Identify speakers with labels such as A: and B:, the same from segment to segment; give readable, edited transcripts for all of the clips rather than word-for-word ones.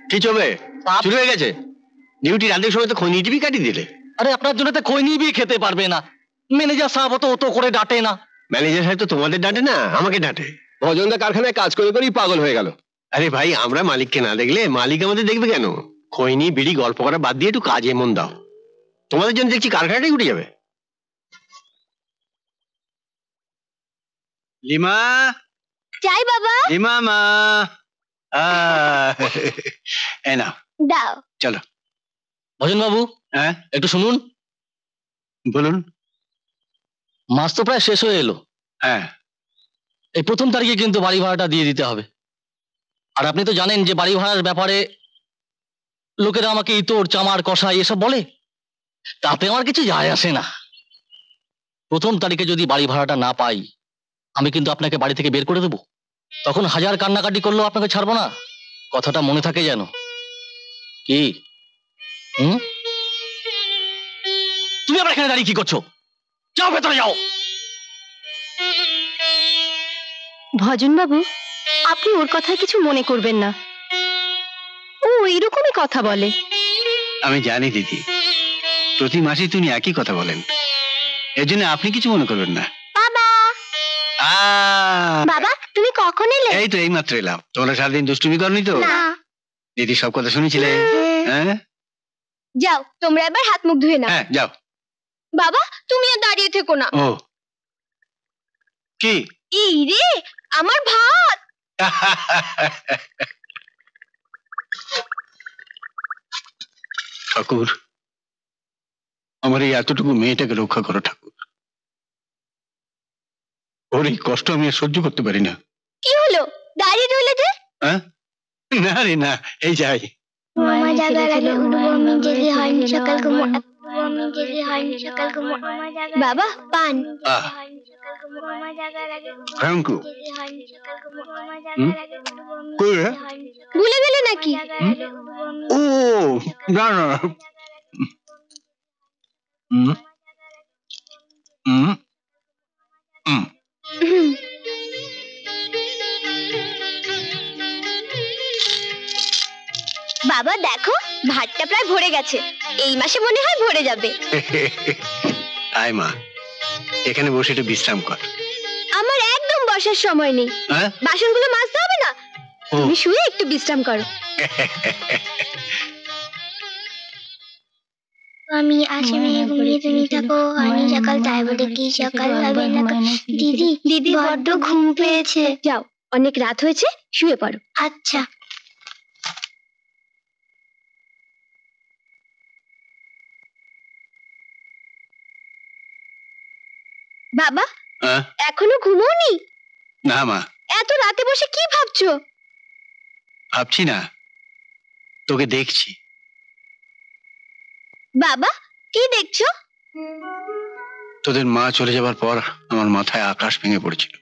A: কি চলবে? শুরু হয়ে গেছে ডিউটি। রাতের সময় তো খৈনি টিভি কাটিয়ে দিলে।
B: আরে আপনার জন্য তো খৈনি বি খেতে পারবে না। ম্যানেজার সাহেব তো করে ডাঁটে না।
A: ম্যানেজার সাহেব তো তোমাদের ডাঁটে না, আমাকে ডাঁটে।
C: ভজনদা কারখানায় কাজ করে করেই পাগল হয়ে গেল।
A: আরে ভাই, আমরা মালিককে না দেখলে মালিক আমাদের দেখবে কেন? খৈনি বিড়ি গল্প করা বাদ দিয়ে একটু কাজে মন দাও। তোমাদের জন্য দেখছি কারখানাটাই উঠে যাবে। লিমা,
D: যাই বাবা।
A: লিমা মা, এই নাও
D: দাও।
A: চলো।
B: ভজন বাবু,
A: হ্যাঁ
B: একটু শুনুন।
A: বলুন।
B: মাস তো প্রায় শেষ হয়ে এলো।
A: হ্যাঁ,
B: এই 1ম তারিখে কিন্তু বাড়ি ভাড়াটা দিয়ে দিতে হবে। আর আপনি তো জানেন যে বাড়ি ভাড়ার ব্যাপারে লোকেরা আমাকে ইতর চামার কষাই এসব বলে। তাতে আমার কিছু যায় আসে না। 1ম তারিখে যদি বাড়ি ভাড়াটা না পাই, আমি কিন্তু আপনাকে বাড়ি থেকে বের করে দেবো। তখন হাজার কান্নাকাটি করলেও আপনাকে ছাড়বো না। কথাটা মনে থাকে যেন। কি তুমি আবার এখানে দাঁড়িয়ে কি করছো? যাও ভেতরে যাও।
D: ভজন বাবু, আপনি ওর কথায় কিছু মনে করবেন না। ও এরকমই কথা বলে।
A: আমি জানি দিদি, প্রতি মাসে তুমি একই কথা বলেন। এর জন্য আপনি কিছু মনে করবেন না।
D: বাবা, বাবা তুমি কখন এলে?
A: এই তো এইমাত্র এলাম। তোমরা সারাদিন দুষ্টুমি করনি তো?
D: না।
A: দিদি সব কথা শুনেছিলে? হ্যাঁ,
D: যাও তোমরা এবার হাত মুখ ধুয়ে নাও।
A: হ্যাঁ যাও।
D: বাবা তুমি আর দাঁড়িয়ে থেকো না।
A: ও কি?
D: এই রে আমার ভাত।
A: ঠাকুর, আমার এই এতটুকু মেয়েটাকে রক্ষা করো ঠাকুর। ওর এই কষ্ট আমি আর সহ্য করতে পারি না।
D: কি হলো দাঁড়িয়ে রইলে যে?
A: হ্যাঁ, না রে না, এই যাই।
D: মামা জাগার আগে উঠবো আমি, যদি হয়নি সকাল ঘুমো আমি, যদি হয়নি সকাল ঘুমো। বাবা পান।
A: ভয়ঙ্কর।
D: ভুলে গেলে নাকি?
A: ও না না।
D: বাবা দেখো ভাতটা প্রায় ভরে গেছে। এই মাসে মনে হয় ভরে যাবে।
A: আয় মা, এখানে বসে একটু বিশ্রাম কর।
D: আমার একদম বসার সময় নেই। বাসনগুলো মাজতে হবে না? তুমি শুয়ে একটু বিশ্রাম করো। আমি আছি মেয়ে ঘুমিয়ে তুমি থাকো, হয়নি সকাল তাই বলে কি সকাল হবে না। দিদি দিদি বড্ড ঘুম পেয়েছে। যাও, অনেক রাত হয়েছে, শুয়ে পড়ো। আচ্ছা। বাবা এখনো ঘুমোওনি?
A: না মা।
D: এত রাতে বসে কি ভাবছো?
A: ভাবছি না, তোকে দেখছি।
D: বাবা কি দেখছো?
A: তোদের মা চলে যাবার পর আমার মাথায় আকাশ ভেঙে পড়েছিল।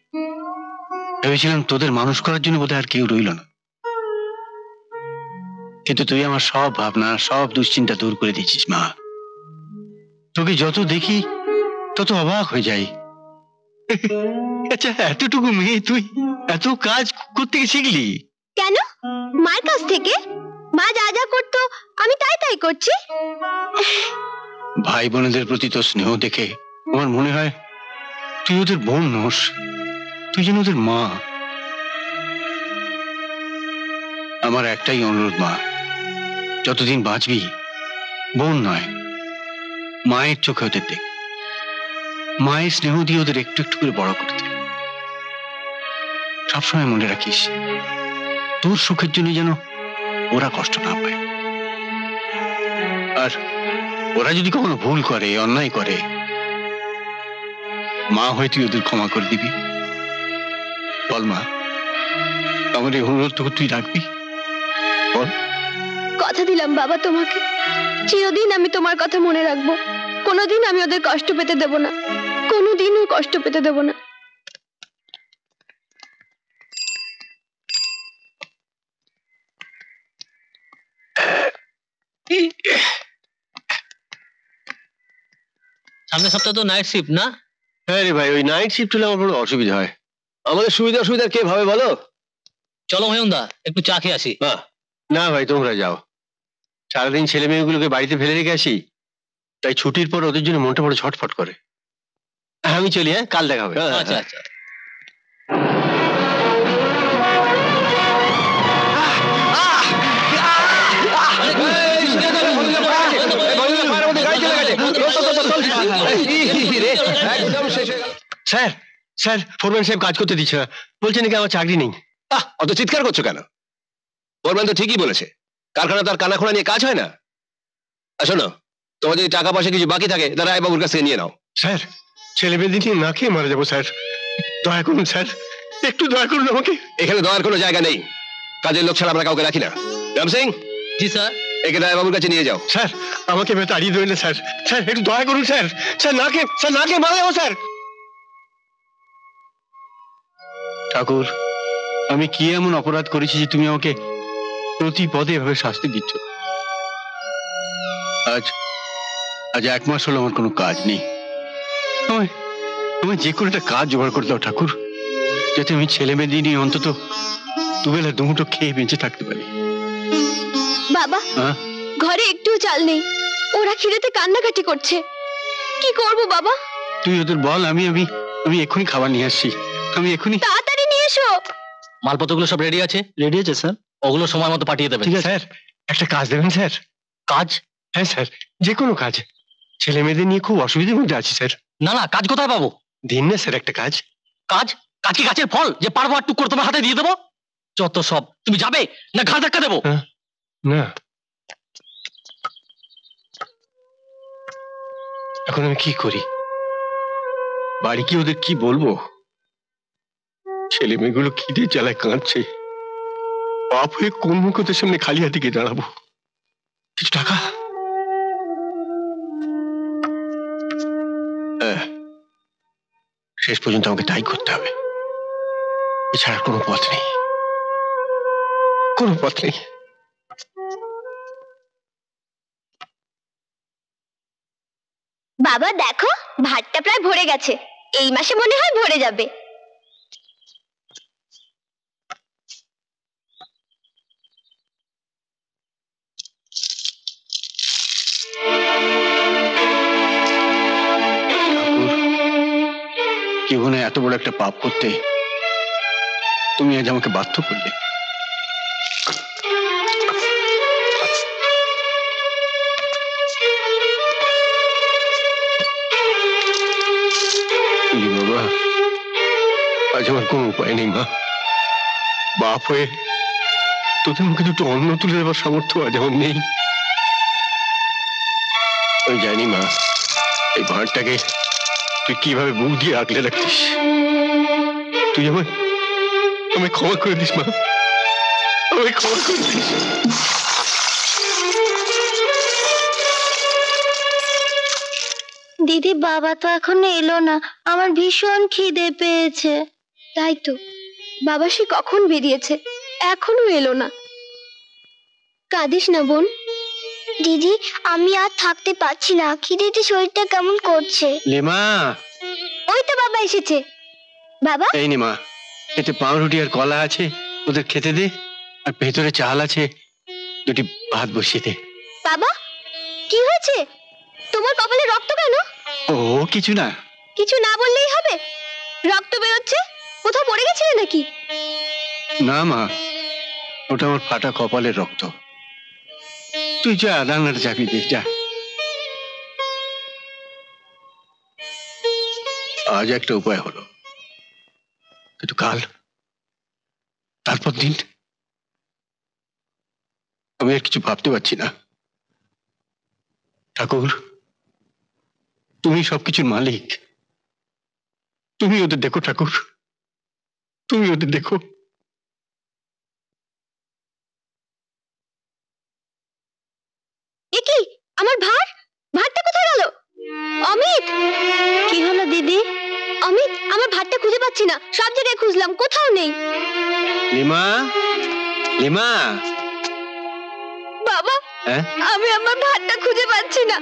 A: ভেবেছিলাম তোদের মানুষ করার জন্য বোধহয় আর কেউ রইল না, কিন্তু তুই আমার সব ভাবনা সব দুশ্চিন্তা দূর করে দিয়েছিস মা। তোকে যত দেখি তত অবাক হয়ে যাই। আচ্ছা, এতটুকু মেয়ে তুই এত কাজ করতে শিখলি
D: কেন? মায়ের কাছ থেকে। মা যা যা করতো আমি তাই তাই করছি।
A: ভাই বোনেদের প্রতি তোর স্নেহ দেখে আমার মনে হয় তুই ওদের বোন নোস, তুই যেন ওদের মা। আমার একটাই অনুরোধ মা, যতদিন বাঁচবি বোন নয় মায়ের চোখে ওদের দেখ। মায়ের স্নেহ দিয়ে ওদের একটু একটু করে বড় করতে। সবসময় মনে রাখিস তোর সুখের জন্য যেন ওরা কষ্ট না পায়। আর ওরা যদি কখনো ভুল করে, অন্যায় করে, মা হয়ে তুই ওদের ক্ষমা করে দিবি? বল মা, আমার এই অনুরোধটুকু তুই রাখবি? বল।
D: কথা দিলাম বাবা তোমাকে, চিরদিন আমি তোমার কথা মনে রাখবো। কোনোদিন আমি ওদের কষ্ট পেতে দেব না, কোনোদিনও কষ্ট পেতে দেব না।
B: সামনের সপ্তাহে তো নাইট শিফট না?
C: হ্যাঁ রে ভাই, ওই নাইট শিফট হলে আমার বড় অসুবিধা হয়। আমাদের সুবিধা অসুবিধা কে ভাবে বলো?
B: চলো ময়ূন্দা, একটু চা খেয়ে আসি।
C: না ভাই, তোমরা যাও। সারাদিন ছেলে মেয়েগুলোকে বাড়িতে ফেলে রেখে আসি, তাই ছুটির পর ওদের জন্য মনটা বড় ছটফট করে। আমি চলি, হ্যাঁ, কাল দেখা হবে।
B: আচ্ছা আচ্ছা।
C: স্যার, স্যার, ফোরম্যান সাহেব কাজ করতে দিচ্ছে না, বলছে নাকি আমার চাকরি নেই। অত চিৎকার করছো কেন? ফোরম্যান তো ঠিকই বলেছে, কারখানা তার কানাখোনা নিয়ে কাজ হয় না। শোনো, তোমার যদি টাকা পয়সা কিছু বাকি থাকে, তারা রায়বাবুর কাছ থেকে নিয়ে নাও। স্যার, ছেলে মেয়েদের নিয়ে না খেয়ে মারা যাবো স্যার, দয়া করুন স্যার, একটু দয়া করুন আমাকে। এখানে দয়ার কোনো জায়গা নেই, কাজের লোক ছাড়া আমরা কাউকে রাখি না। রাম সিং।
B: জি স্যার।
C: একে রায়বাবুর কাছে নিয়ে যাও। স্যার, আমাকে তাড়িয়ে দেবেন না স্যার, স্যার একটু দয়া করুন স্যার, স্যার না খেয়ে মারা যাবো স্যার।
A: ঠাকুর, আমি কি এমন অপরাধ করেছি যে তুমি আমাকে প্রতি পদে এভাবে শাস্তি দিচ্ছ? আজ আজ 1 মাস হলো আমার কোনো কাজ নেই। আমায় যে কোনো একটা কাজ জোগাড় করে দাও ঠাকুর, যাতে আমি ছেলে মেয়ে নিয়ে অন্তত দুবেলা দুমুঠো খেয়ে বেঁচে থাকতে পারি।
D: বাবা, ঘরে একটু চাল নেই, ওরা খিদেতে কান্নাকাটি করছে, কি করব বাবা?
A: তুই ওদের বল, আমি আমি আমি এক্ষুনি খাবার নিয়ে আসছি, আমি এক্ষুনি।
D: তাড়াতাড়ি নিয়ে এসো।
B: মালপত্রগুলো সব রেডি আছে? রেডি আছে স্যার। ওগুলো সময় মতো পাঠিয়ে দেবেন।
A: ঠিক আছে স্যার। একটা কাজ দেবেন স্যার।
B: কাজ?
A: হ্যাঁ স্যার, যে কোনো কাজ। ছেলে মেয়েদের নিয়ে খুব অসুবিধার মধ্যে আছি স্যার।
B: না না, কাজ কোথায় পাবো?
A: দিন না স্যার একটা কাজ।
B: কাজ? কাজ কি গাছের ফল যে পারবো আর টুক করে তোমার হাতে দিয়ে দেবো? যত সব। তুমি যাবে না ঘাড় ধাক্কা দেবো?
A: না, এখন আমি কি করি? বাড়ি কি ওদের কি বলবো? ছেলে মেয়েগুলো খিদে জ্বালায় কাঁদছে, বাপ হয়ে কোন মুখ ওদের সামনে খালি হাতে গিয়ে দাঁড়াবো? কিছু টাকা? শেষ পর্যন্ত আমাকে তাই করতে হবে, এছাড়া কোনো পথ নেই, কোনো পথ নেই।
D: বাবা দেখো, ভাতটা প্রায় ভরে গেছে, এই মাসে মনে হয় ভরে যাবে।
A: জীবনে এত বড় একটা পাপ করতে তুমি আজ আমাকে বাধ্য করলে। বাবা, আজ আমার কোনো উপায় নেই মা, বাপ হয়ে তোদের মুখে দুটো অন্ন তুলে দেওয়ার সামর্থ্য আজ আমার নেই। আমি জানি মা, এই ভাঁড়টাকে তুই কিভাবে বুক দিয়ে আগলে রাখতিস, তুই আমায় ক্ষমা করে দিস মা, আমায় ক্ষমা করে দিস।
D: দিদি, বাবা তো এখন এলো না, আমার ভীষণ খিদে পেয়েছে। তাই তো, বাবা সে কখন বেরিয়েছে, এখনো এলো না। কাঁদিস না বোন। দিদি, আমি আর থাকতে পারছি না, খিদেতে শরীরটা কেমন করছে।
A: লেমা,
D: ওই তো বাবা এসেছে। বাবা,
A: এই নে মা, এতে পাউরুটি আর কলা আছে, ওদের খেতে দে, আর ভেতরে চাল আছে, দুটি ভাত বসিয়ে দে।
D: বাবা কি হয়েছে? তোমার কপালে রক্ত কেন?
A: ও কিছু না।
D: কিছু না বললেই হবে, রক্ত বেরোচ্ছে, কোথাও পড়ে গেছিলে নাকি?
A: না মা, ওটা আমার ফাটা কপালের রক্ত। তুই যা, রান্নাটা চাপিয়ে দে, যা। আজ একটা উপায় হলো, কিন্তু কাল, তারপর দিন আমি আর কিছু ভাবতে পারছি না। ঠাকুর, তুমি সবকিছুর মালিক, তুমি ওদের দেখো ঠাকুর, তুমি ওদের দেখো।
D: এ কি, আমার ভাতটা কোথায় গেল? অমিত! কি হলো দিদি? অমিত, আমার ভাতটা খুঁজে পাচ্ছি না, সব জায়গায় খুঁজলাম, কোথাও নেই।
A: Lima, lima.
D: বাবা,
A: হ্যাঁ?
D: আমি আমার ভাতটা খুঁজে পাচ্ছি না,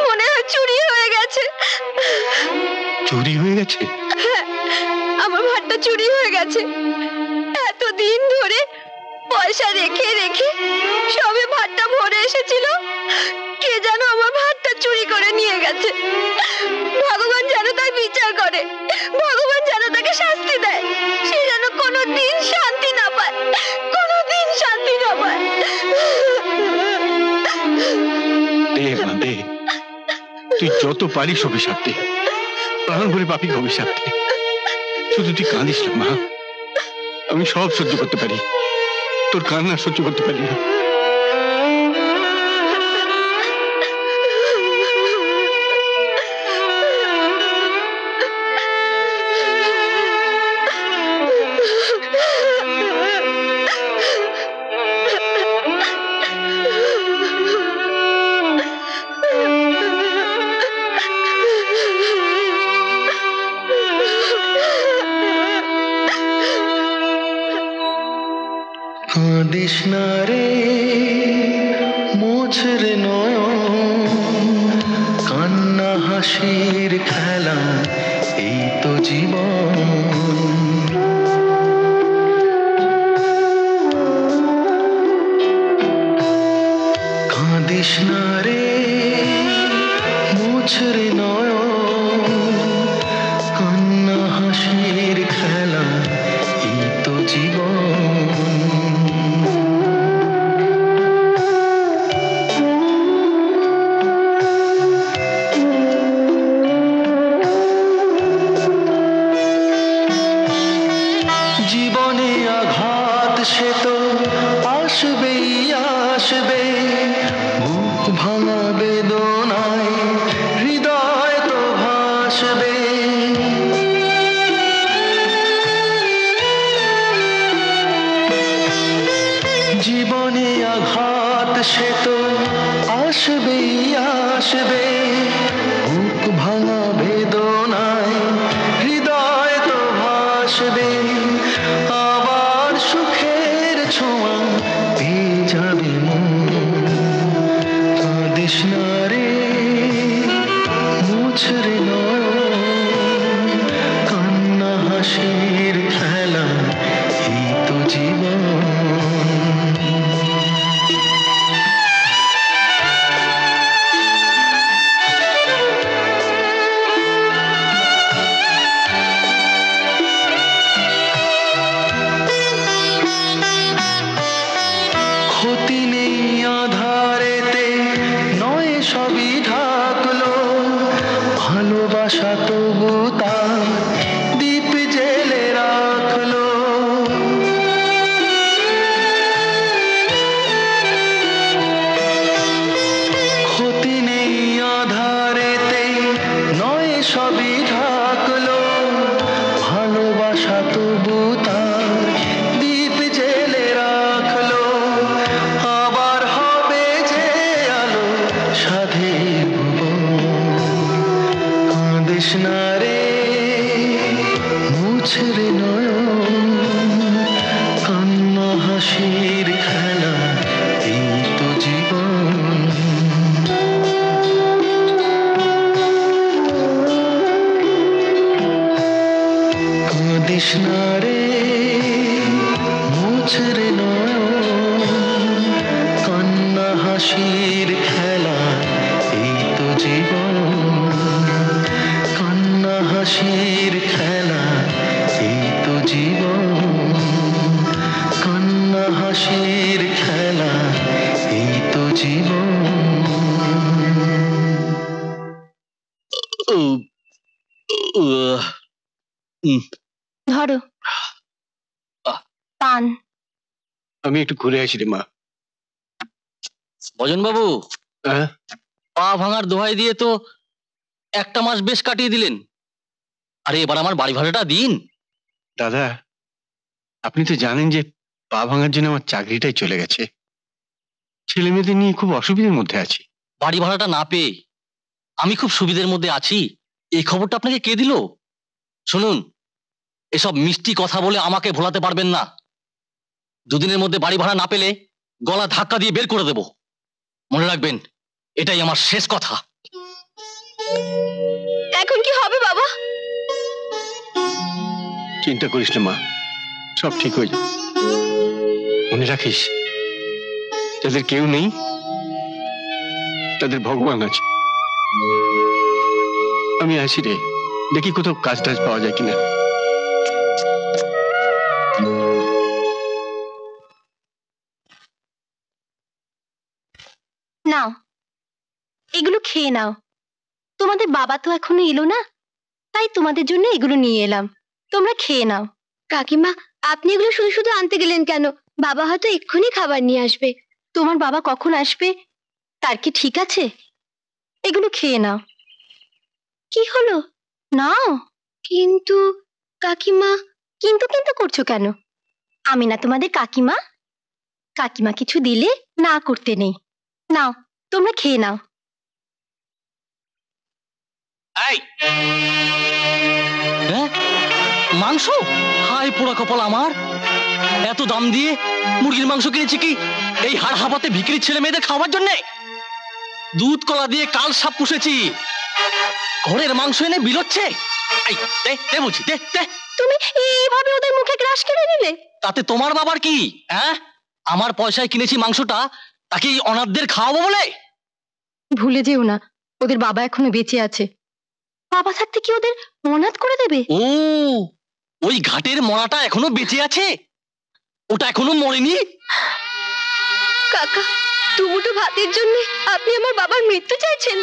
D: মনে হয় চুরি হয়ে গেছে।
A: চুরি হয়ে গেছে?
D: হ্যাঁ, আমার ভাতটা চুরি হয়ে গেছে। এতদিন ধরে পয়সা রেখে রেখে সবে ভাতটা ভরে এসেছিল, কে যেন আমার ভাতটা চুরি করে নিয়ে গেছে। ভগবান যেন তার বিচার করে, ভগবান যেন তাকে শাস্তি দেয়, সে যেন কোনোদিন শান্তি না পায়, কোনোদিন শান্তি না পায়।
A: দে মা দে, তুই যত পারিস অভিশাপ দে, প্রাণ ভরে পাপিকে অভিশাপ দে। শুধু তুই কাঁদিস না মা, আমি সব সহ্য করতে পারি, তোর কান্না সহ্য করতে পারি না।
E: কাঁদিস না রে মোছরে নয়ন, কান্না হাসির খেলা এই তো জীবন। কাঁদিস না রে মোছরে নয়ন, কান্না হাসির খেলা এই তো জীবন। জীবনে আঘাত সে তো আসবেই আসবে, বুক ভাঙা বেদনায় হৃদয় তো ভাসবে। জীবনে আঘাত সে তো আসবেই আসবে, বুক ভাঙা বেদনায় হৃদয় তো ভাসবে। আবার সুখের ছোঁয়া পেয়ে যাবে মন। কাঁদিস না রে মুছরে নয়ন, কান্না হাসির খেলা এই তো জীবন। ক্ষতি নেই আধারেতে, নয় সবই ঢাকলো, ভালোবাসা তবু তার দীপ জেলে রাখলো। ক্ষতি নেই আধারেতে, নয় সবই ঢাকলো, ভালোবাসা তবু তার দীপ জেলে রাখলো। আবার হবে যে আলো সাধে ভুবন। কাঁদিস না রে মুছরে নয়ন, কান্না হাসির খেলা এই তো জীবন। কাঁদিস না রে মুছরে নয়ন, কান্না হাসির খেলা এই তো জীবন। কান্না হাসির খেলা এই তো জীবন। কান্না হাসির খেলা এই তো জীবন।
D: ধরো পান।
A: আমি একটু ঘুরে আসি রে মা।
B: ভজন বাবু,
A: হ্যাঁ?
B: পা ভাঙার দোহাই দিয়ে তো একটা মাস বেশ কাটিয়ে দিলেন, আরে এবার আমার বাড়ি ভাড়াটা দিন।
A: দাদা, আপনি তো জানেন যে পা ভাঙার জন্য আমার চাকরিটাই চলে গেছে, ছেলে মেয়েদের নিয়ে খুব অসুবিধার মধ্যে আছি।
B: বাড়ি ভাড়াটা না পেয়ে আমি খুব সুবিধের মধ্যে আছি, এই খবরটা আপনাকে কে দিল? শুনুন, এসব মিষ্টি কথা বলে আমাকে ভোলাতে পারবেন না। দুদিনের মধ্যে বাড়ি ভাড়া না পেলে গলা ধাক্কা দিয়ে বের করে দেব। মনে রাখবেন, এটাই আমার শেষ কথা।
D: এখন কি হবে বাবা?
A: চিন্তা করিস না মা, সব ঠিক হয়ে যাবে। মনে রাখিস, যাদের কেউ নেই তাদের ভগবান আছে। আমি আসি রে, দেখি কোথাও কাজ টাজ পাওয়া যায় কিনা।
D: নাও, এগুলো খেয়ে নাও। তোমাদের বাবা তো এখনো এলো না, তাই তোমাদের জন্য এগুলো নিয়ে এলাম। তোমরা খেয়ে নাও। কাকিমা, আপনি এগুলো শুধু শুধু আনতে গেলেন কেন? বাবা হয়তো এক্ষুনি খাবার নিয়ে আসবে। তোমার বাবা কখন আসবে তার কি ঠিক আছে? এগুলো খেয়ে নাও। কি হলো? নাও। কিন্তু কাকিমা। কিন্তু কিন্তু করছো কেন? আমি না তোমাদের কাকিমা? কাকিমা কিছু দিলে না করতে নেই। নাও, তোমরা খেয়ে নাও।
B: এই, হ্যাঁ, মাংস? হাই পোড়া কপাল আমার! এত দাম দিয়ে মুরগির মাংস কিনেছি কি এই হাড় হাবাতে ভিখিরির ছেলে মেয়েদের খাওয়ার জন্য? দুধ কলা দিয়ে কাল সাপ পুষেছি, ঘরের মাংস এনে বিলোচ্ছে? এই, দে দে বলছি, দে দে।
D: তুমি এইভাবে ওদের মুখে গ্রাস কেড়ে নিলে।
B: তাতে তোমার বাবার কি? হ্যাঁ, আমার পয়সায় কিনেছি মাংসটা, তাকে এই অনাথদের খাওয়াবো বলে?
D: ভুলে যেও না, ওদের বাবা এখনো বেঁচে আছে। বাবা থাকতে কি ওদের অনাথ করে দেবে?
B: ও, ওই ঘাটের মরাটা এখনো বেঁচে আছে? ওটা এখনো মরেনি?
D: কাকা, দুমুঠো ভাতের জন্য আপনি আমার বাবার মৃত্যু চাইছেন?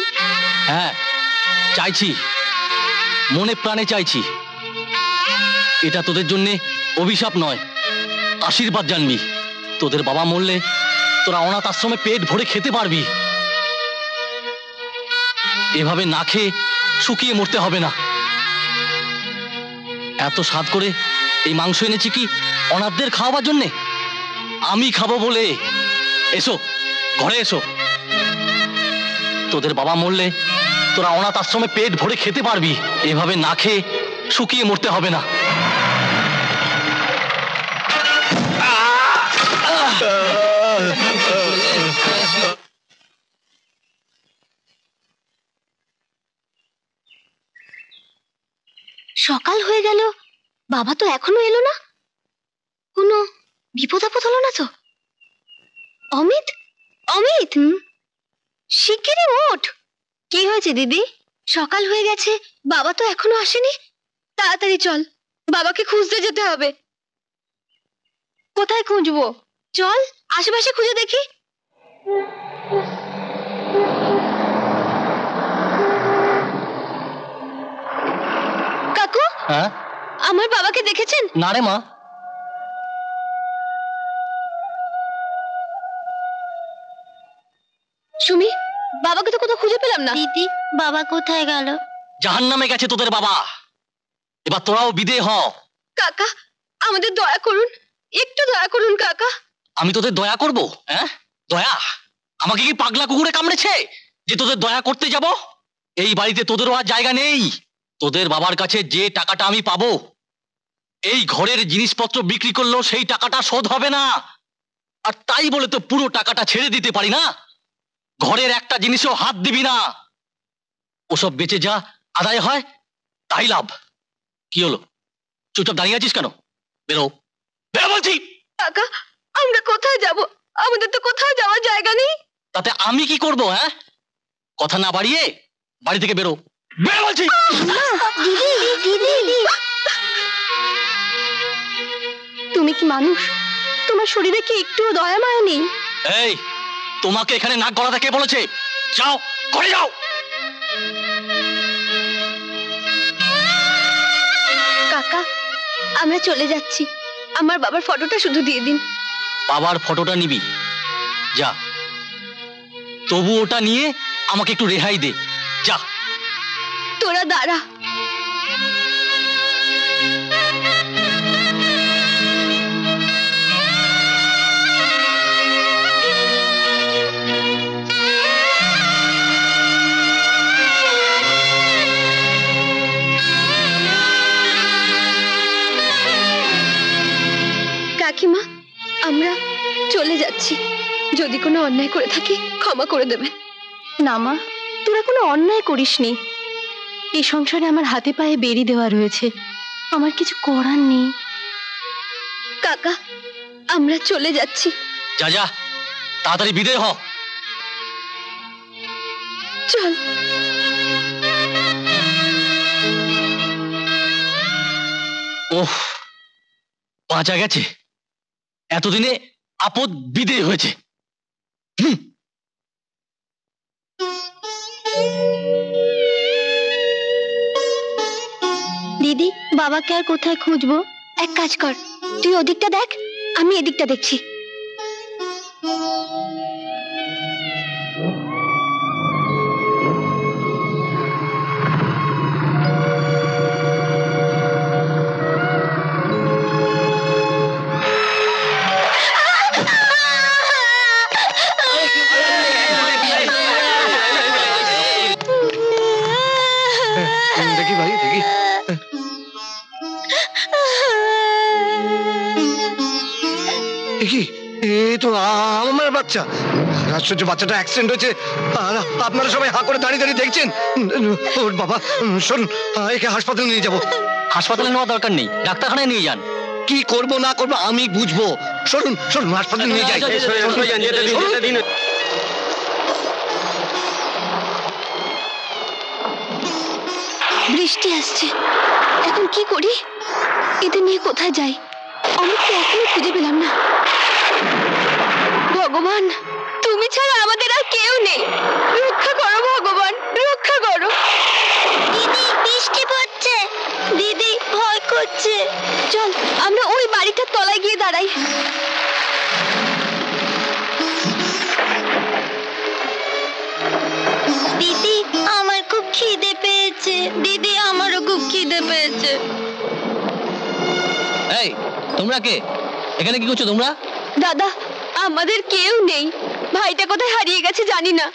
B: হ্যাঁ, চাইছি, মনে প্রাণে চাইছি। এটা তোদের জন্য অভিশাপ নয়, আশীর্বাদ জানবি। তোদের বাবা মরলে তোরা অনাথ আশ্রমে পেট ভরে খেতে পারবি। এভাবে না খেয়ে শুকিয়ে মরতে হবে না। এত স্বাদ করে এই মাংস এনেছি কি অনাথদের খাওয়াবার জন্যে? আমি খাবো বলে। এসো, ঘরে এসো। তোদের বাবা মরলে তোরা অনাথ আশ্রমে পেট ভরে খেতে পারবি। এভাবে না খেয়ে শুকিয়ে মরতে হবে না।
D: সকাল হয়ে গেল, বাবা তো এখনো এলো না। কোনো বিপদ আপদ হলো না তো? অমিত, অমিত, শিগগিরই ওঠ। কি হয়েছে দিদি? সকাল হয়ে গেছে, বাবা তো এখনো আসেনি। তাড়াতাড়ি চল, বাবাকে খুঁজতে যেতে হবে। কোথায় খুঁজবো? চল আশেপাশে খুঁজে দেখি। কাকু,
B: হ্যাঁ,
D: আমার বাবাকে দেখেছেন?
B: না রে মা।
D: সুমি, বাবাকে তো কোথাও খুঁজে পেলাম না। দিদি, বাবা কোথায় গেল?
B: জাহান্নামে গেছে তোদের বাবা। এবার তোরাও বিদেয় হ।
D: কাকা, আমাদের দয়া করুন, একটু দয়া করুন কাকা।
B: আমি তোদের দয়া করব? হ্যাঁ, দয়া? আমাকে কি পাগলা কুকুরে কামড়েছে যে তোদের দয়া করতে যাব? এই বাড়িতে তোদেরও আর জায়গা নেই। তোদের বাবার কাছে যে টাকাটা আমি পাবো, এই ঘরের জিনিসপত্র বিক্রি করলেও সেই টাকাটা শোধ হবে না। আর তাই বলে তো পুরো টাকাটা ছেড়ে দিতে পারি না। ঘরের একটা জিনিসও হাত দিবি না। ওসব বেচে যা আদায় হয় তাই লাভ। কি হলো, চুপচাপ দাঁড়িয়ে আছিস কেন? বেরো, বেরো বলছি।
D: কাকা, আমরা কোথায় যাব? আমাদের তো কোথাও যাওয়ার জায়গা নেই।
B: তাতে আমি কি করব? হ্যাঁ, কথা না বাড়িয়ে বাড়ি থেকে বেরো, বেরো বলছি।
D: দিদি, তুমি কি মানুষ? তোমার শরীরে কি একটু দয়া মায়া নেই?
B: এই, তোমাকে এখানে নাক গলাতে কে বলেছে? যাও, করে যাও।
D: কাকা, আমরা চলে যাচ্ছি। আমার বাবার ফটোটা শুধু দিয়ে দিন।
B: বাবার ফটোটা নিবি? যা, তবু ওটা নিয়ে আমাকে একটু রেহাই দে। যা।
D: তোরা দাঁড়া। কাকিমা, আমরা চলে যাচ্ছি। যদি কোনো অন্যায় করে থাকি ক্ষমা করে দেবেন।
F: না মা, তোরা কোনো অন্যায় করিসনি। এই সংসারে আমার হাতে পায়ে বেরি দেওয়া রয়েছে, আমার কিছু করার নেই।
D: কাকা, আমরা চলে যাচ্ছি।
B: যা যা, তাড়াতাড়ি বিদায় হ।
D: চল।
B: ওহ, বাঁচা গেছে। এতদিনে আপদ বিদেয় হয়েছে।
D: দিদি, বাবাকে আর কোথায় খুঁজবো? এক কাজ কর, তুই ওদিকটা দেখ, আমি এদিকটা দেখছি।
C: দেখি ভাই, দেখি। এ তো আমার বাচ্চা। আশ্চর্য, বাচ্চাটা অ্যাক্সিডেন্ট হয়েছে আর আপনারা সবাই হা করে দাঁড়িয়ে দাঁড়িয়ে দেখছেন। ওর বাবা, শোন, একে হাসপাতালে নিয়ে যাবো।
B: হাসপাতালে নেওয়ার দরকার নেই, ডাক্তারখানায় নিয়ে যান।
C: কি করবো না করবো আমি বুঝবো। শুনুন শুনুন, হাসপাতালে নিয়ে যাই।
D: বৃষ্টি আসছে, এখন কি করি? এদের নিয়ে কোথায় যাই? অমিতকে এখনো খুঁজে পেলাম না। ভগবান, তুমি ছাড়া আমাদের আর কেউ নেই, রক্ষা করো ভগবান, রক্ষা করো। দিদি, বৃষ্টি পড়ছে। দিদি, ভয় করছে। চল, আমরা ওই বাড়িটার তলায় গিয়ে দাঁড়াই। দিদি, আমার খুব খিদে পেয়েছে। দিদি, আমারও খুব খিদে পেয়েছে।
B: এই, তোমরা কে? এখানে কি করছো তোমরা?
D: দাদা, আমাদের কেউ নেই, ভাইটা কোথায় হারিয়ে গেছে জানি না।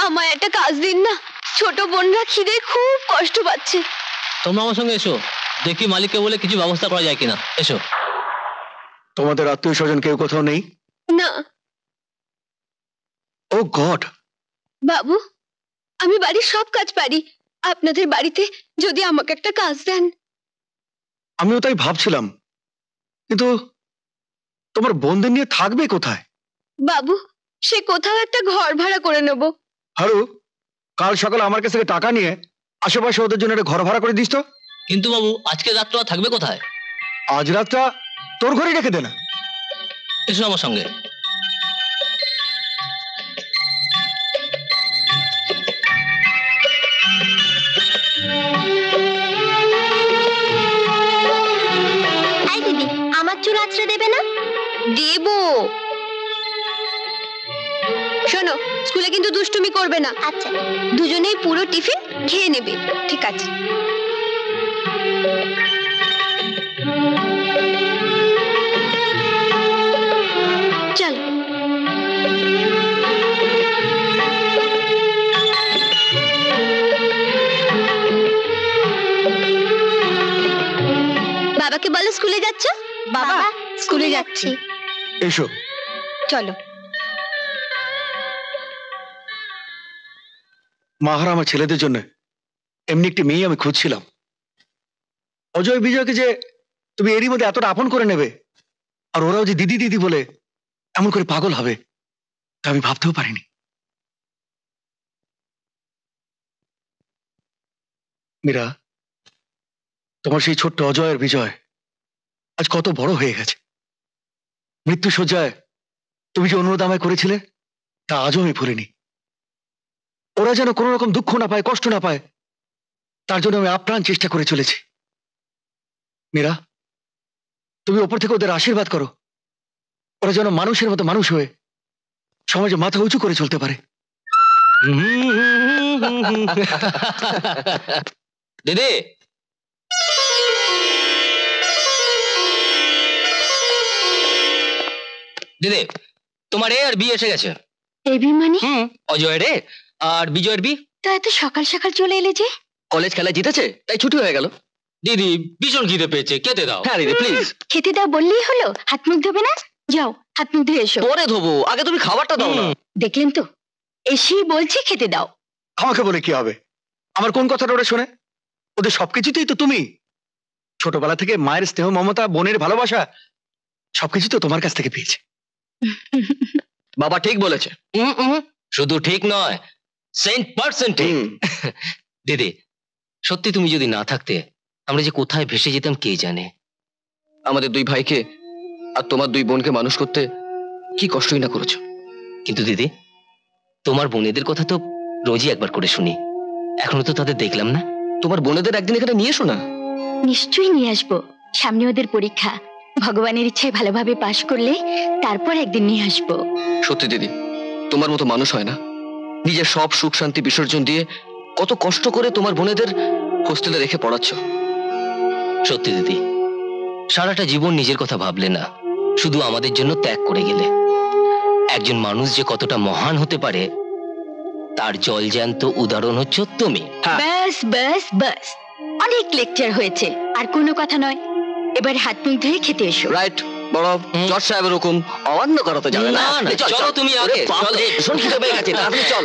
D: আমায় একটা কাজ দিন না, ছোট বোনরা খিদে খুব কষ্ট পাচ্ছে।
B: তোমরা আমার সঙ্গে এসো, দেখি মালিককে বলে কিছু ব্যবস্থা করা যায় কিনা। এসো।
A: তোমাদের আত্মীয় স্বজন কেউ কোথাও নেই?
D: না।
A: ও গড!
D: বাবু, আমি বাড়ির সব কাজ পারি, আপনাদের বাড়িতে যদি আমাকে একটা কাজ দেন।
A: আমিও তাই ভাবছিলাম, কিন্তু তোমার বোনদের নিয়ে থাকবে কোথায়?
D: বাবু, সে কোথাও একটা ঘর ভাড়া করে নেব।
A: হারু, কাল সকালে আমার কাছ থেকে টাকা নিয়ে আশেপাশে ওদের জন্য একটা ঘর ভাড়া করে দিস তো।
B: কিন্তু বাবু, আজকে রাতটা থাকবে কোথায়?
A: আজ রাতটা তোর ঘরেই রেখে দে না।
B: এসো আমার সঙ্গে।
D: দিদি, আমার চুল আঁচড়ে দেবে না? দেব। শোনো, স্কুলে কিন্তু দুষ্টুমি করবে না। আচ্ছা। দুজনেই পুরো টিফিন খেয়ে নেবে। ঠিক আছে। চল। বাবাকে বলো স্কুলে যাচ্ছ।
F: বাবা, স্কুলে যাচ্ছি।
A: এসো।
D: চলো।
A: মাহারা, আমার ছেলেদের জন্য এমনি একটি মেয়ে আমি খুঁজছিলাম। অজয় বিজয়কে যে তুমি এরই মধ্যে এতটা আপন করে নেবে আর ওরাও যে দিদি দিদি বলে এমন করে পাগল হবে তা আমি ভাবতেও পারিনি। মীরা, তোমার সেই ছোট্ট অজয়ের বিজয় আজ কত বড় হয়ে গেছে। মৃত্যু শয্যায় তুমি যে অনুরোধ আমায় করেছিলে তা আজও আমি ভুলিনি। ওরা যেন কোনো রকম দুঃখ না পায়, কষ্ট না পায়, তার জন্য আমি আপ্রাণ চেষ্টা করে চলেছি। মীরা, তুমি ওপর থেকে ওদের আশীর্বাদ করো, ওরা যেন মানুষের মতো মানুষ হয়ে সমাজে মাথা উঁচু করে চলতে পারে।
B: দিদি, দিদি, তোমার এ আর বি এসে গেছে।
D: এবি মানে?
B: অজয়ের এ আর বিজয়ের বি।
D: তা এত সকাল সকাল চলে এলে যে?
B: কলেজ খেলায় জিতেছে তাই ছুটি হয়ে গেল। দিদি, ভীষণ খিদে পেয়েছে, খেতে দাও। হ্যাঁ দিদি, প্লিজ।
D: খেতে দাও বললেই হলো, হাত মুখ ধোবে না?
F: যাও হাত মুখ ধুয়ে এসো।
B: পরে ধোবো, আগে তুমি খাবারটা দাও না।
F: দেখলেন তো, এসেই বলছি খেতে দাও।
A: আমাকে বলে কি হবে? আমার কোন কথাটা ওরা শোনে? ওদের সবকিছুতেই তো তুমি। ছোটবেলা থেকে মায়ের স্নেহ, মমতা, বোনের ভালোবাসা সবকিছু তো তোমার কাছ থেকে পেয়েছে।
B: বাবা ঠিক বলেছে। শুধু ঠিক নয়, 100% ঠিক। দিদি, সত্যি তুমি যদি না থাকতে আমরা যে কোথায় ভেসে যেতাম কে জানে। আমাদের 2 ভাইকে আর তোমার 2 বোনকে মানুষ করতে কি কষ্টই না করেছো। কিন্তু দিদি, তোমার বোনেদের কথা তো রোজই একবার করে শুনি, এখনো তো তাদের দেখলাম না। তোমার বোনেদের একদিন এখানে নিয়ে এসো না।
F: নিশ্চয়ই নিয়ে আসবো, সামনে ওদের পরীক্ষা। ভগবানের ইচ্ছায় ভালোভাবে পাশ করলে তারপর একদিন নিয়ে আসবো।
B: সত্যি দিদি, তোমার মতো মানুষ হয় না। নিজের সব সুখ শান্তি বিসর্জন দিয়ে কত কষ্ট করে তোমার বোনেদের হোস্টেলে রেখে পড়াচ্ছ। সত্যি দিদি, সারাটা জীবন নিজের কথা ভাবলে না, শুধু আমাদের জন্য ত্যাগ করে গেলে। একজন মানুষ যে কতটা মহান হতে পারে তার জলজ্যান্ত উদাহরণ হচ্ছে তুমি।
F: ব্যাস ব্যাস ব্যাস, অনেক লেকচার হয়েছে, আর কোনো কথা নয়। এবার হাত মুখ ধুয়ে খেতে এসো।
B: রাইট বড় জজ সাহেবের হুকুম অমান্য করা তো যাবে না। চলো তুমি আগে, চল ভীষণ খিদে পেয়ে গেছে, তাড়াতাড়ি চল।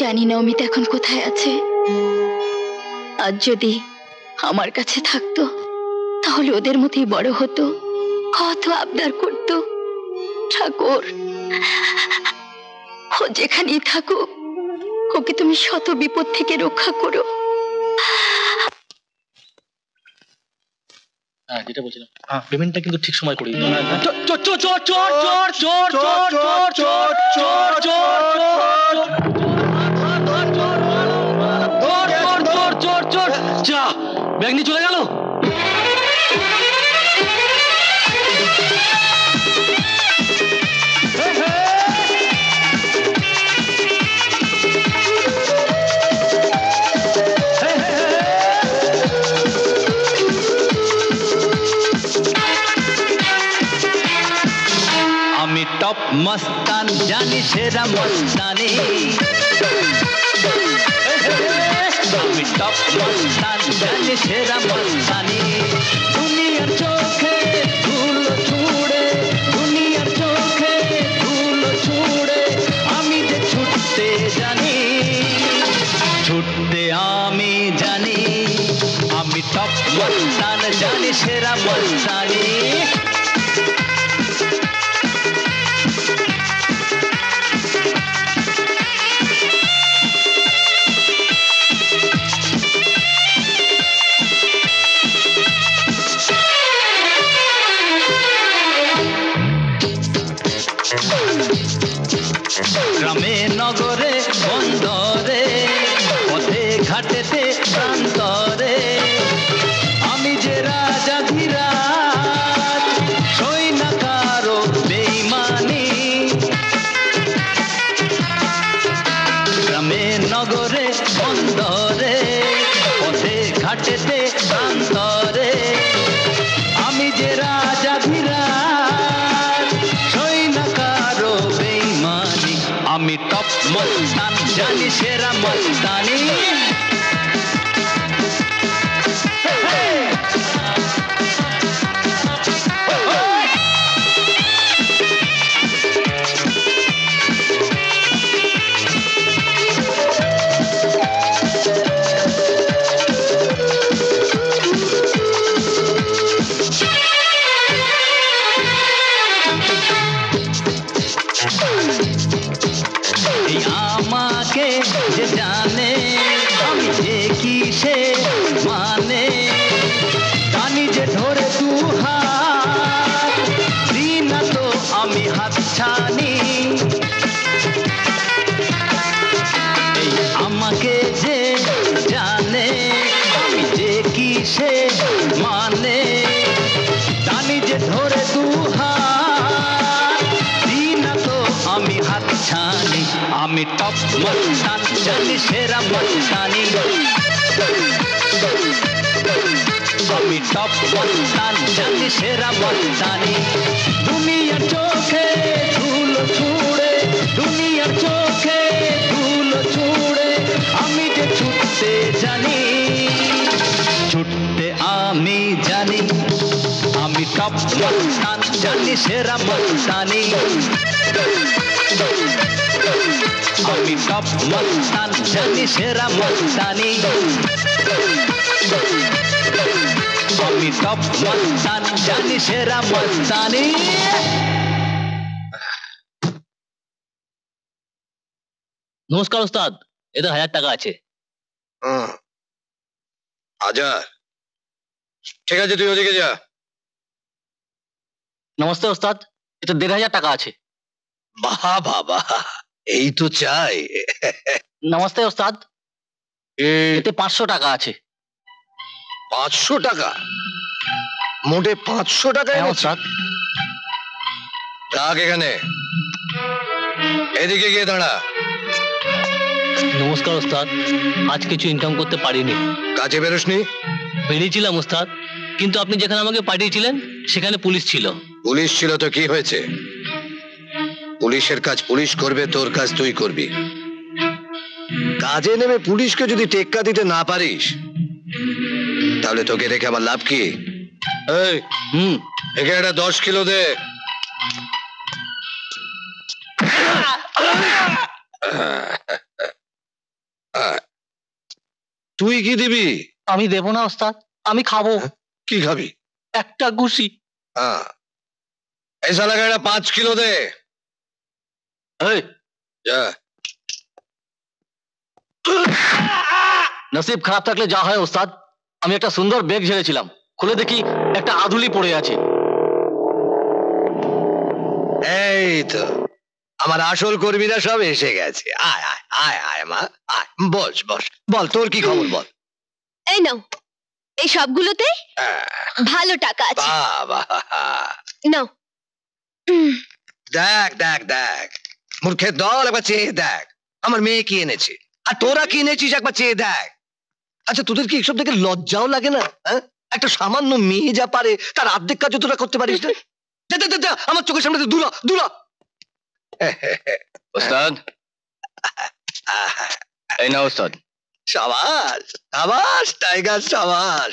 F: জানি না অমিত এখন কোথায় আছে। আজ যদি আমার কাছে থাকতো তাহলে ওদের মতোই বড় হতো, কত আবদার করতো। ঠাকুর, ও যেখানেই থাকুক ওকে তুমি শত বিপদ থেকে রক্ষা করো।
B: যেটা বলছিলাম, পেমেন্টটা কিন্তু ঠিক সময় করে দিতে হবে। ব্যাগ নিয়ে চলে গেল।
E: আমি টপ মস্তান, জানি সেরা মস্তানি। আমি টপ মস্তান, জানি সেরা মস্তানি। দুনিয়ার চোখে ধুলো ছুড়ে, দুনিয়ার চোখে ধুলো ছুড়ে আমি যে ছুটতে জানি, ছুটতে আমি জানি। আমি টপ মস্তান, জানি সেরা মস্তানি। গ্রামে নগরে বন্দরে পথে ঘাটেতে প্রান্তরে আমি যে রাজাধিরাজ, সই না কারো বেইমানি। গ্রামে নগরে বন্দরে পথে ঘাটেতে প্রান্তরে আমি যে রাজাধিরাজ, সই না কারো বেইমানি। আমি টপ মস্তান, জানি সেরা মস্তানি। আমাকে যে জানে আমি যে কি সে মানে, জানি যে ধরে 2 হাত দিই না তো আমি হাত ছানি। এই আমাকে যে জানে আমি যে কি সে মানে, জানি যে ধরে 2 হাত দিই না তো আমি হাত ছানি। আমি টপ মস্তান, জানি সেরা মস্তানি। আমি টপ মস্তান, জানি সেরা মস্তানি। দুনিয়ার চোখে ধুলো ছুড়ে, দুনিয়ার চোখে ধুলো ছুড়ে আমি যে ছুটতে জানি, ছুটতে আমি জানি। টপ মস্তান জানি সেরা মস্তানি আমি টপ মস্তান জানি সেরা মস্তানি আমি টপ মস্তান জানি সেরা মস্তানি
B: নমস্কার ওস্তাদ, এতে 1000 টাকা আছে।
C: হাজার? ঠিক আছে, তুই ওদিকে যা।
B: নমস্তে ওস্তাদ, এতে 1500 টাকা আছে।
C: বাহ বাবা, এই তো চাই।
B: নমস্তে ওস্তাদ, এতে 500 টাকা আছে।
C: 500 টাকা? মোটে 500 টাকা?
B: হ্যাঁ ওস্তাদ।
C: রাখ এখানে, এদিকে গিয়ে দাঁড়া।
B: নমস্কার ওস্তাদ, আজ কিছু ইনকাম করতে পারিনি।
C: কাজে বেরোসনি?
B: বেরিয়েছিলাম ওস্তাদ, কিন্তু আপনি যেখানে আমাকে পাঠিয়েছিলেন সেখানে পুলিশ ছিল।
C: পুলিশ ছিল তো কি হয়েছে? পুলিশের কাজ পুলিশ করবে, তোর কাজ তুই করবি। কাজে নেমে পুলিশকে যদি টেক্কা দিতে না পারিস, তাহলে তোকে রেখে আমার লাভ কি? এই, একে একটা 10 কিলো দে। তুই কি দিবি?
B: আমি দেবো না ওস্তাদ, আমি খাবো।
C: কি খাবি?
B: একটা ঘুষি।
C: ऐसा लगा 5 किलो दे। जा।
B: নসিব খারাপ থাকলে যা হয় ওস্তাদ, আমি একটা সুন্দর ব্যাগ ঝেড়েছিলাম, খুলে দেখি একটা আধুলি পড়ে আছে।
C: এই তো আমার আসল কর্মীরা সব এসে গেছে। আয় আয় আয় আয় মা, আয়, বস বস, বল তোর কি খবর বল।
D: এই নাও, এই সবগুলোতে ভালো টাকা আছে।
C: বাবা,
D: নাও।
C: দেখ দেখ দেখ, মূর্খের দল, একবার চেয়ে দেখ আমার মেয়ে কি এনেছে, আর তোরা কি এনেছিস একবার চেয়ে দেখ। আচ্ছা, তোদের কি এসব দেখে লজ্জাও লাগে না? একটা সামান্য মেয়ে যা পারে তার অর্ধেক কাজ তোরা করতে পারিস না? আমার চোখের সামনে দূরা দূরা।
B: ওস্তাদ, এই না ওস্তাদ।
C: সাবাস সাবাস টাইগার, সাবাস।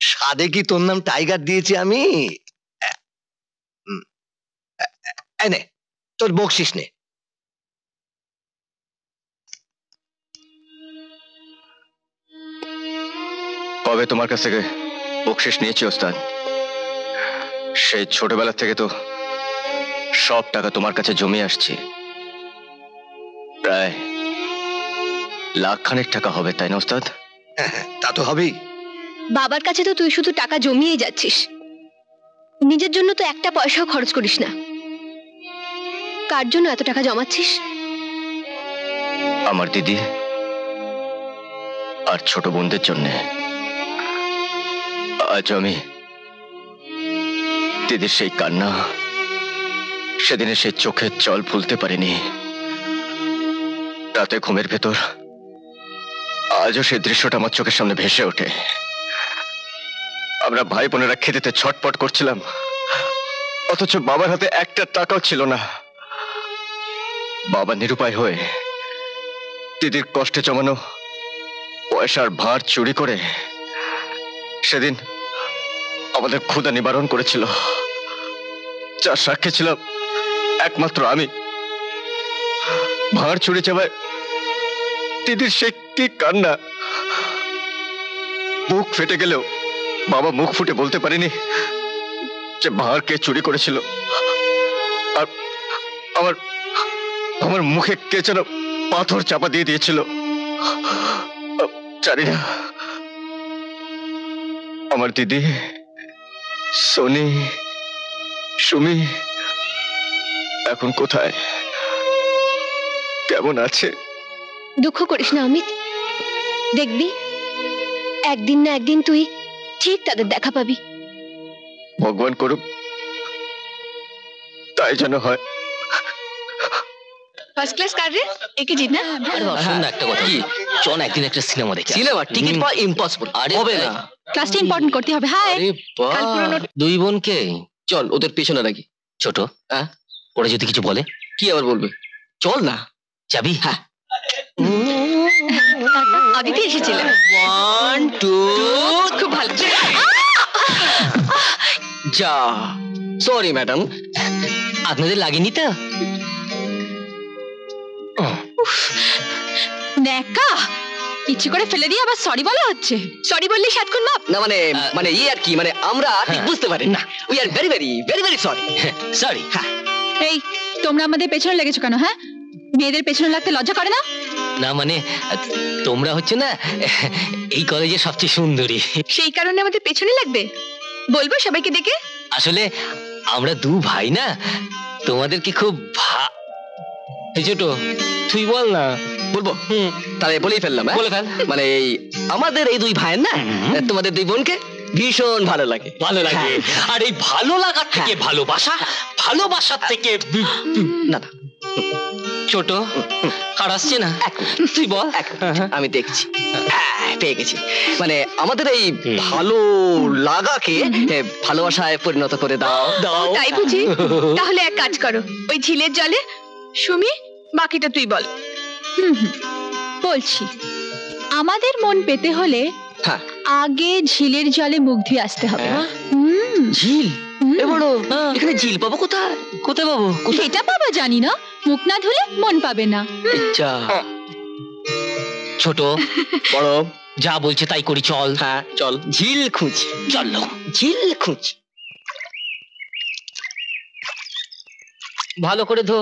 C: সাদে কি তোর নাম টাইগার দিয়েছি আমি? নে তোর বকশিস নে।
G: কবে তোমার কাছ থেকে বকশিস নিয়েছি ওস্তাদ? সেই ছোটবেলা থেকে তো সব টাকা তোমার কাছে জমে আসছে, প্রায় লাখখানেক টাকা হবে, তাই না ওস্তাদ?
C: তা তো হবেই।
D: বাবার কাছে তো তুই শুধু টাকা জমিয়েই যাচ্ছিস, নিজের জন্য তো একটা পয়সাও খরচ করিস না। কার জন্য এত টাকা জমাচ্ছিস?
G: আমার দিদি আর ছোট বোনদের জন্য। আজ আমি দিদির সেই কান্না, সেদিনে সেই চোখের জল ভুলতে পারিনি। রাতে ঘুমের ভেতর আজও সেই দৃশ্যটা আমার চোখের সামনে ভেসে ওঠে। আমরা ভাই বোনেরা খেতে ছটপট করছিলাম, অথচ বাবার হাতে একটা টাকাও ছিল না। বাবা নিরুপায় হয়ে দিদির কষ্টে জমানো পয়সার ভার চুরি করে সেদিন আমাদের ক্ষুধা নিবারণ করেছিল, যার সাক্ষী ছিলাম একমাত্র আমি। ভার চুরি যাওয়ায় দিদির সে কি কান্না! বুক ফেটে গেলেও বাবা মুখ ফুটে বলতে পারেনি যে ভার কে চুরি করেছিল। আর আমার আমার মুখে কে যেন পাথর চাপা দিয়ে দিয়েছিল, জানি না। আমার দিদি, সোনি, সুমি এখন কোথায়, কেমন আছে?
D: দুঃখ করিস না অমিত, দেখবি একদিন না একদিন তুই ঠিক তাদের দেখা পাবি।
G: ভগবান করুক তাই যেন হয়।
D: ফার্স্ট ক্লাস কার রে? একে জিত না?
B: আরে বাবা, শোন না একটা কথা, কি চল একদিন একটা সিনেমা দেখি। সিনেমা টিকিট পাওয়া ইম্পসিবল, হবে না।
D: ক্লাসটা ইম্পর্টেন্ট করতে হবে। হ্যাঁ,
B: আরে বাহ, দুই বোনকে চল ওদের পেছনে রাখি। ছোট, ওরা যদি কিছু বলে? কি আবার বলবে? চল না, যাবি? হ্যাঁ,
D: আদিতি এসেছিলেন।
B: 1 2
D: খুব ভালো।
C: যা, সরি ম্যাডাম।
B: আপনাদের লাগেনি তো?
F: ন্যাকা, ইচ্ছে করে ফেলে দিয়ে আবার সরি বলা হচ্ছে। সরি বললে 7 গুণ মাপ।
C: না মানে মানে ইয়ে আর কি, মানে আমরা ঠিক বুঝতে পারি না। We are very very very very sorry.
B: Sorry.
F: এই, তোমরা আমাদের পেছনে লেগেছো কেন? হ্যাঁ, মেয়েদের পেছনে লাগতে লজ্জা করে না?
B: না মানে তোমরা হচ্ছে না এই কলেজের সবচেয়ে সুন্দরী।
F: সেই কারণে আমাদের পেছনে লাগবে? বলবো সবাইকে ডেকে?
B: আসলে আমরা 2 ভাই না, তোমাদেরকে খুব এই ছোট, তুই বল না।
C: বলবো? তাহলে বলেই ফেললাম।
B: বলে ফেল।
C: মানে এই আমাদের এই 2 ভাইয়ের না তোমাদের 2 বোনকে ভীষণ ভালো লাগে।
B: ভালো লাগে। আর এই ভালো লাগার থেকে ভালোবাসা, ভালোবাসার থেকে
C: না না
B: ছোট আর আসছে না, তুই বল।
C: আমি দেখছি, পেয়ে গেছি। মানে আমাদের এই ভালো লাগাকে ভালোবাসায় পরিণত করে দাও। দাও।
F: তাই বুঝি? তাহলে এক কাজ করো, ওই ঝিলের জলে সুমি, বাকিটা তুই বল। বলছি, আমাদের মন পেতে হলে আগে ঝিলের জলে মুখ ধুয়ে আসতে হবে।
C: ঝিল? এখানে ঝিল পাবো কোথায়?
B: কোথায় পাবো?
F: সেটা পাবা জানি না, মুখ না ধুলে মন পাবে না।
B: ছোট
C: বড়
B: যা বলছে তাই করি, চল।
C: হ্যাঁ চল, ঝিল খুঁজ।
B: চলো
C: ঝিল খুঁজ।
B: ভালো করে ধো।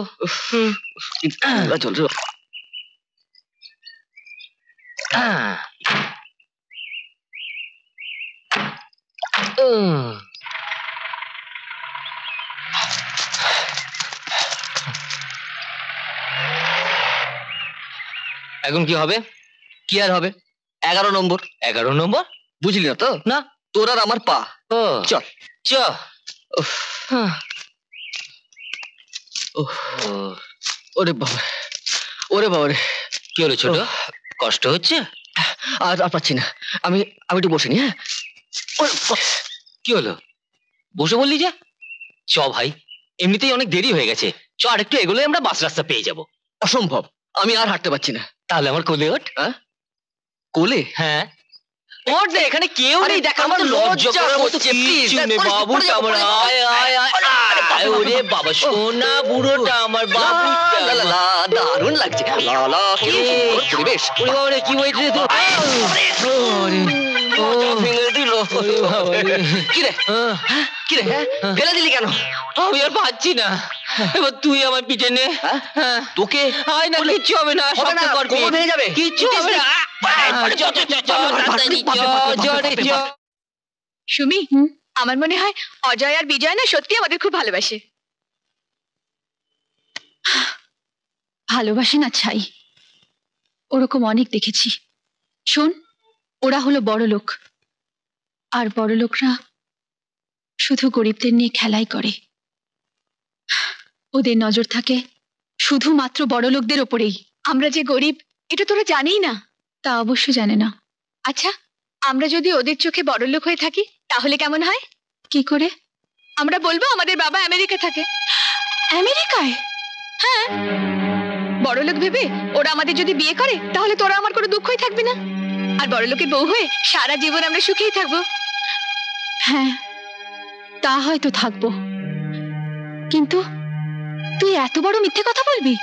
C: চল।
B: এখন কি হবে?
C: কি আর হবে? 11 নম্বর।
B: 11 নম্বর?
C: বুঝলি না তো?
B: না।
C: তোর আর আমার পা। চল
B: চ।
C: ওরে বাবা, ওরে বাবা রে।
B: কি হলো ছোট, কষ্ট হচ্ছে?
C: আর পাচ্ছি না, আমি একটু বসে নি। হ্যাঁ,
B: কি হলো? বসে বললি যে? চ ভাই, এমনিতেই অনেক দেরি হয়ে গেছে, চ আর একটু এগোলে আমরা বাস রাস্তা পেয়ে যাব।
C: অসম্ভব, আমি আর হাঁটতে পারছি না।
B: তাহলে আমার কোলে ওঠ।
C: কোলে?
B: হ্যাঁ ওঠ না, এখানে কেউ নেই। দেখ আমার লজ্জা করছে, প্লিজ বাবু। আমার আয় আয় আয়, ওরে বাবা, সোনা বুড়োটা আমার বাবুটা।
C: দারুণ লাগছে। পরিবেশ।
B: ওরে বাবা রে, কি হয়েছে তো?
C: কি রে, ফেলে দিলি কেন?
B: আমি আর পাচ্ছি না, এবার তুই আমার পিঠে নে।
C: তোকে
B: আয় না, কিচ্ছু হবে না,
C: কোমর ভেঙে যাবে।
B: কিচ্ছু হবে না।
F: সুমি, আমার মনে হয় অজয় আর বিজয় না সত্যি আমাদের খুব ভালোবাসে। ভালোবাসে না ছাই, ওরকম অনেক দেখেছি। শোন, ওরা হলো বড় লোক, আর বড় লোকরা শুধু গরিবদের নিয়ে খেলাই করে। ওদের নজর থাকে শুধুমাত্র বড় লোকদের ওপরেই। আমরা যে গরিব এটা তোরা জানিই না। তা অবশ্য জানে না। আচ্ছা, আমরা যদি ওদের চোখে বড় লোক হয়ে থাকি তাহলে কেমন হয়? কি করে? আমরা বলবো আমাদের বাবা আমেরিকা থাকে। আমেরিকায়? হ্যাঁ, বড় লোক ভেবে ওরা আমাদের যদি বিয়ে করে তাহলে তোরা আমার কোনো দুঃখই থাকবে না, আর বড় লোকের বউ হয়ে সারা জীবন আমরা সুখেই থাকবো। হ্যাঁ, তা হয়তো থাকবো, কিন্তু তুই এত বড় মিথ্যে কথা বলবি?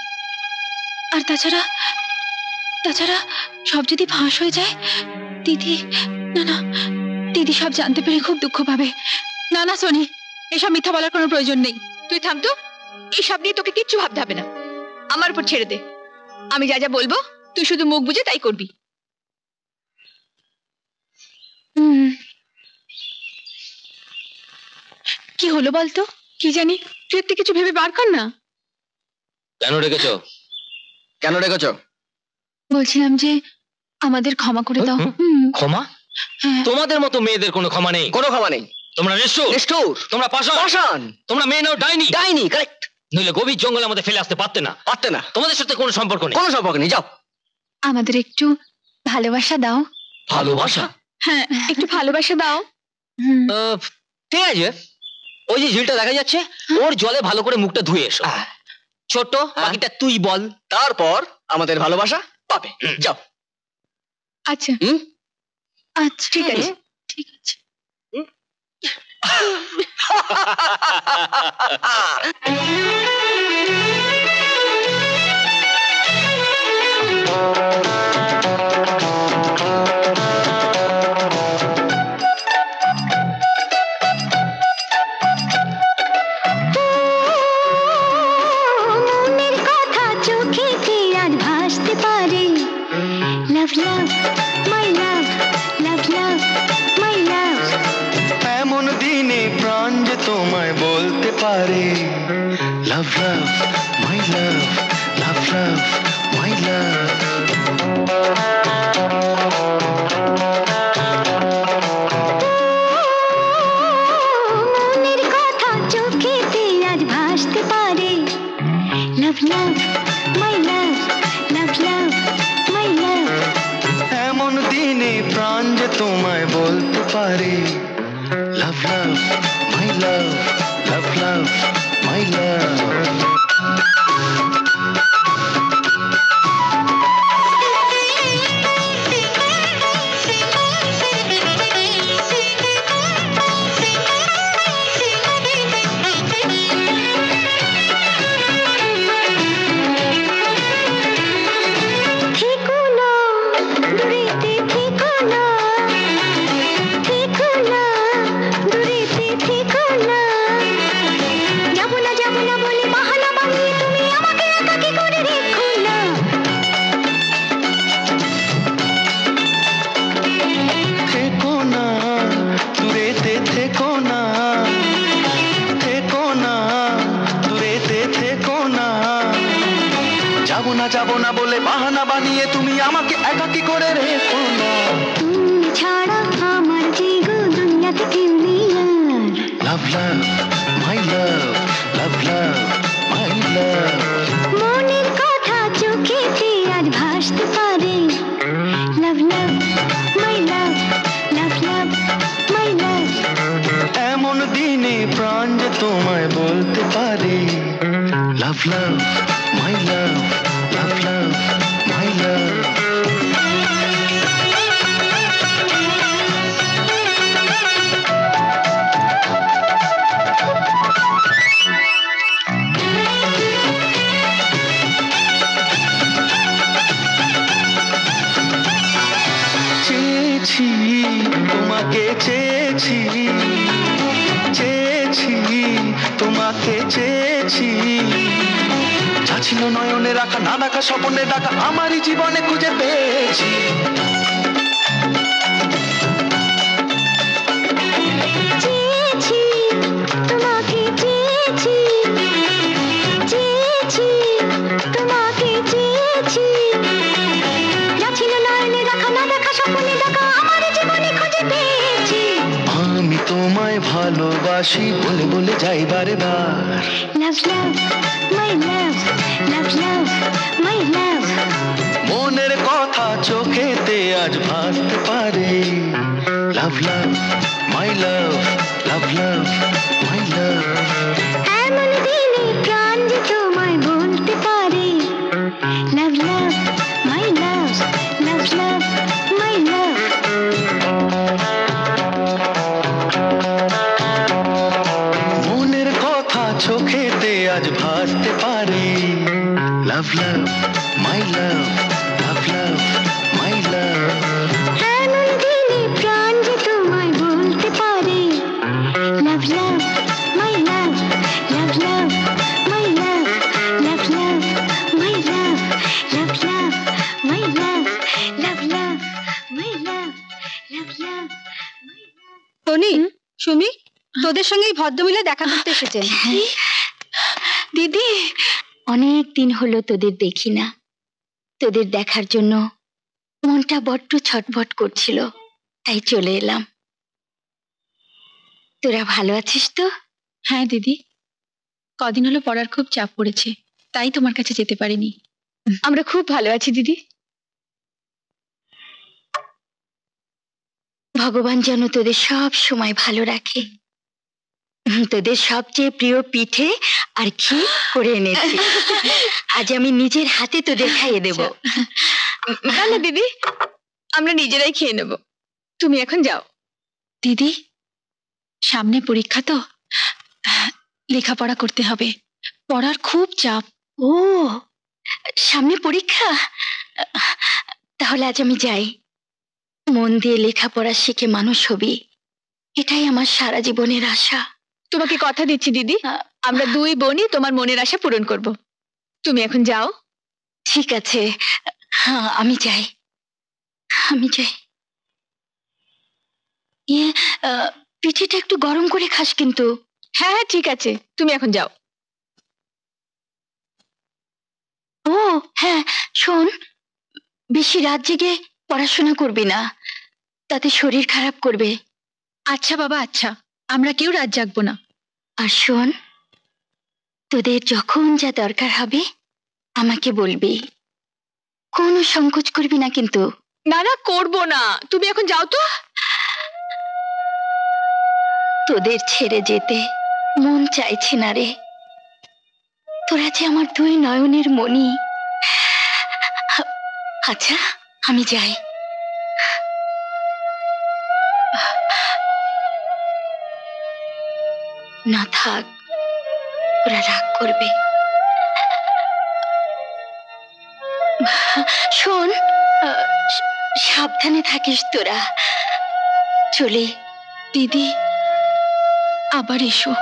F: আর তাছাড়া সব যদি ফাঁস হয়ে যায়, দিদি, না দিদি সব জানতে পেরে খুব দুঃখ পাবে। না সোনি, এসব মিথ্যা বলার কোনো প্রয়োজন নেই। তুই থাম তো, এইসব নিয়ে তোকে কিচ্ছু ভাবতে হবে না, আমার উপর ছেড়ে দে। আমি যা যা বলবো তুই শুধু মুখ বুঝে তাই করবি। কি হলো বলতো? কি জানি, তুই একটু কিছু ভেবে বার কর না।
B: কেন রেখেছো?
F: বলছিলাম যে আমাদের ক্ষমা করে দাও।
B: ক্ষমা?
F: হ্যাঁ।
B: তোমাদের মতো মেয়েদের কোনো ক্ষমা নেই।
C: কোনো ক্ষমা নেই।
B: তোমরা নিষ্ঠুর, তোমরা পাষাণ, তোমরা মেয়ে নাও ডাইনি।
C: কারেক্ট।
B: নইলে গভীর জঙ্গলে আমাদের ফেলে আসতে পারতে না। তোমাদের সাথে কোনো সম্পর্ক নেই।
C: যাও।
F: আমাদের একটু ভালোবাসা দাও।
B: ভালোবাসা?
F: হ্যাঁ, একটু ভালোবাসা দাও।
B: ঠিক আছে, ওই যে ঝিলটা দেখা যাচ্ছে, ওর জলে ভালো করে মুখটা ধুয়ে এসো। ছোট, বাকিটা তুই বল।
C: তারপর আমাদের ভালোবাসা পাবে। যাও।
F: আচ্ছা, আচ্ছা, ঠিক আছে, ঠিক আছে। মনের কথা চোখেতে আজ ভাসতে পারে। লাভ লাভ মাই লাভ, লাভ লাভ মাই লাভ।
E: এমন দিনে প্রাণ যে তোমায় বলতে পারে লাভ লাভ মাই লাভ, লাভ লাভ মাই লাভ।
F: মনের কথা চোখেতে আজ ভাসতে পারে। লাভ লাভ মাই লাভ, লাভ লাভ মাই লাভ।
E: এমন দিনে প্রাণ যে তোমায় বলতে পারে লাভ লাভ মাই লাভ, লাভ লাভ মাই লাভ।
F: থেকো না দূরেতে, থেকো না, থেকো না দূরেতে, থেকো না। যাবো না যাবো না বলে বাহানা বানিয়ে তুমি আমাকে একাকী করে রেখো না।
E: থেকো না দূরেতে, থেকো না, থেকো না দূরেতে, থেকো না। যাবো না বলে বাহানা বানিয়ে তুমি আমাকে একাকী করে রেখো না।
F: তুমি ছাড়া আমার জীবন দুনিয়াতে কেউ নেই আর।
E: লাভ লাভ মাই লাভ, লাভ লাভ মাই লাভ।
F: মনের কথা চোখেতে আজ ভাসতে পারে। লাভ লাভ মাই লাভ, লাভ লাভ মাই লাভ।
E: এমন দিনে প্রাণ যে তোমায় বলতে পারে লাভ লাভ মাই লাভ, লাভ লাভ মাই লাভ। চেয়েছি তোমাকে, চেয়েছি চেয়েছি তোমাকে, চেয়েছি। যা ছিল নয়নে রাখা, না ডাকা স্বপ্নে ডাকা, আমারই জীবনে খুঁজে পেয়েছি।
F: চেয়েছি তোমাকে, চেয়েছি চেয়েছি তোমাকে, চেয়েছি। যা ছিল নয়নে রাখা, না দেখা স্বপ্নে ডাকা, আমার জীবনে খুঁজে পেয়েছি।
E: আমি তোমায় ভালোবাসি বলে বলে যাই বারে বার।
F: লাভ লাভ মাই লাভ, লাভ লাভ মাই লাভ।
E: মনের কথা চোখেতে আজ ভাসতে পারে লাভ লাভ মাই লাভ, লাভ লাভ মাই লাভ।
F: এমন দিনে প্রাণ যে তোমায় বলতে পারে লাভ লাভ মাই লাভ, লাভ লাভ মাই লাভ।
E: মনের কথা চোখেতে আজ ভাসতে পারে লাভ লাভ মাই লাভ, লাভ লাভ মাই লাভ।
F: এমন দিনে প্রাণ যে তোমায় বলতে পারে লাভ লাভ মাই লাভ, লাভ লাভ মাই লাভ, লাভ লাভ মাই লাভ, লাভ লাভ মাই লাভ, লাভ লাভ মাই লাভ, লাভ লাভ মাই লাভ।
H: টনি, সুমি তোদের সঙ্গে এই ভদ্রমহিলা দেখা করতে এসেছেন।
F: দিদি, অনেক দিন হলো তোদের দেখি না। তোদের দেখার জন্য মনটা বড্ড ছটফট করছিল, তাই চলে এলাম। তোরা ভালো আছিস তো?
H: হ্যাঁ দিদি, কদিন হলো পড়ার খুব চাপ পড়েছে, তাই তোমার কাছে যেতে পারিনি।
F: আমরা খুব ভালো আছি দিদি। ভগবান যেন তোদের সব সময় ভালো রাখে। তোদের সবচেয়ে প্রিয় পিঠে আর ক্ষীর করে এনেছি। আজ আমি নিজের হাতে তোদের খাইয়ে দেব।
H: না না দিদি, আমরা নিজেরাই খেয়ে নেব, তুমি এখন যাও। দিদি, সামনে পরীক্ষা তো, লেখাপড়া করতে হবে, পড়ার খুব চাপ।
F: ও, সামনে পরীক্ষা? তাহলে আজ আমি যাই। মন দিয়ে লেখাপড়া শিখে মানুষ হবি, এটাই আমার সারা জীবনের আশা।
H: তোমাকে কথা দিচ্ছি দিদি, আমরা দুই বোনই তোমার মনের আশা পূরণ করব। তুমি এখন যাও।
F: ঠিক আছে, হ্যাঁ আমি যাই, আমি যাই। ইয়ে, পিঠিটা একটু গরম করে খাস কিন্তু।
H: হ্যাঁ হ্যাঁ ঠিক আছে, তুমি এখন যাও।
F: ও হ্যাঁ, শোন, বেশি রাত জেগে পড়াশোনা করবি না, তাতে শরীর খারাপ করবে।
H: আচ্ছা বাবা, আচ্ছা, আমরা কেউ রাত জাগবো না।
F: আর শোন, তোদের যখন যা দরকার হবে আমাকে বলবি, কোনো সংকোচ করবি না কিন্তু।
H: না না, করবো না, তুমি এখন যাও তো।
F: তোদের ছেড়ে যেতে মন চাইছে না রে, তোরা যে আমার দুই নয়নের মণি। আচ্ছা আমি যাই। না থাক, ওরা রাগ করবে। শোন, সাবধানে থাকিস তোরা। চলে।
H: দিদি, আবার এসো।